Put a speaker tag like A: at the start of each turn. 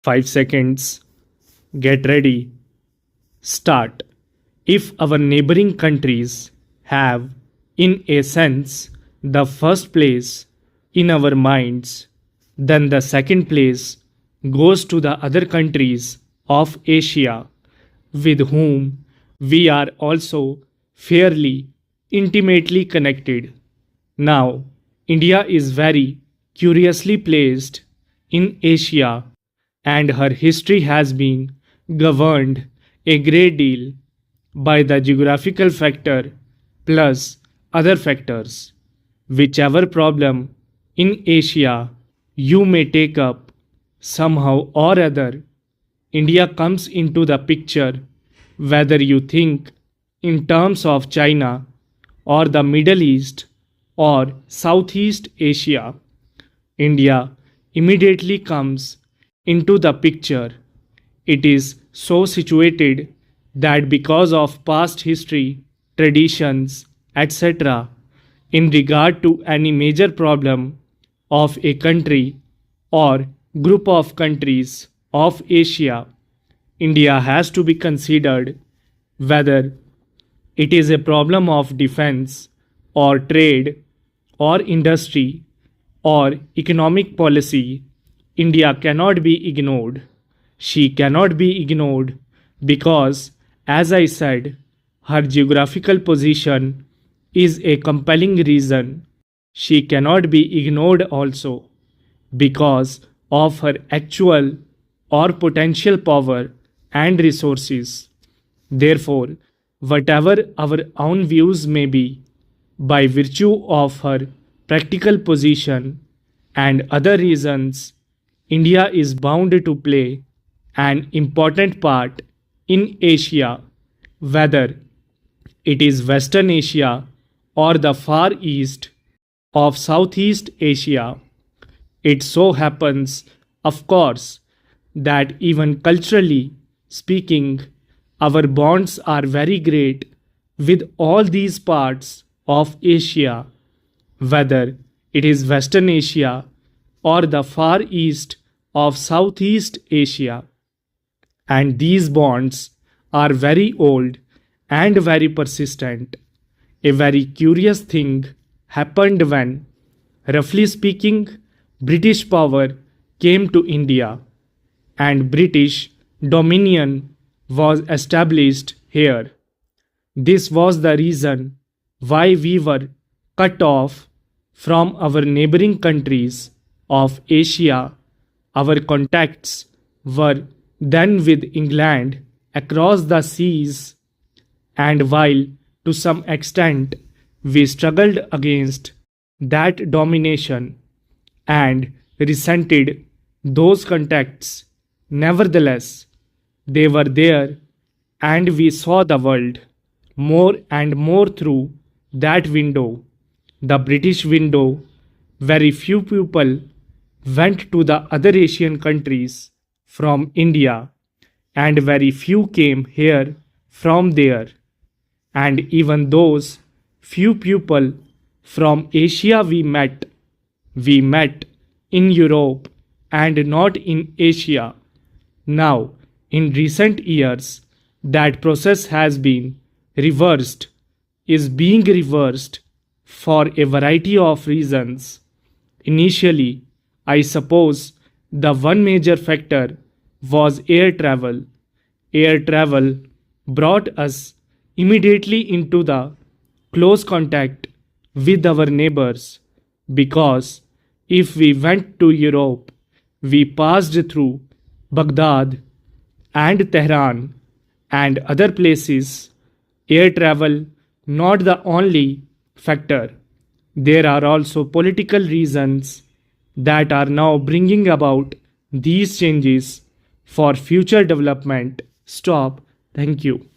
A: 5 seconds. Get ready. Start. If our neighboring countries have, in a sense, the first place in our minds, then the second place goes to the other countries of Asia, with whom we are also fairly intimately connected. Now, India is very curiously placed in Asia, and her history has been governed a great deal by the geographical factor plus other factors. Whichever problem in Asia you may take up, somehow or other, India comes into the picture, whether you think in terms of China or the Middle East or Southeast Asia. India immediately comes into the picture. It is so situated that because of past history, traditions, etc., in regard to any major problem of a country or group of countries of Asia, India has to be considered, whether it is a problem of defense or trade or industry or economic policy. India cannot be ignored. She cannot be ignored because, as I said, her geographical position is a compelling reason. She cannot be ignored also because of her actual or potential power and resources. Therefore, whatever our own views may be, by virtue of her practical position and other reasons, India is bound to play an important part in Asia, whether it is Western Asia or the Far East of Southeast Asia. It so happens, of course, that even culturally speaking, our bonds are very great with all these parts of Asia, whether it is Western Asia or the Far East of Southeast Asia. And these bonds are very old and very persistent. A very curious thing happened when, roughly speaking, British power came to India and British dominion was established here. This was the reason why we were cut off from our neighboring countries of Asia. Our contacts were then with England across the seas, and while to some extent we struggled against that domination and resented those contacts, nevertheless, they were there, and we saw the world more and more through that window, the British window. Very few people went to the other Asian countries from India, and very few came here from there. And even those few people from Asia we met in Europe and not in Asia. Now, in recent years, that process has been reversed, is being reversed for a variety of reasons. Initially, I suppose the one major factor was air travel. Air travel brought us immediately into the close contact with our neighbors, because if we went to Europe, we passed through Baghdad and Tehran and other places. Air travel not the only factor. There are also political reasons that are now bringing about these changes for future development. Stop. Thank you.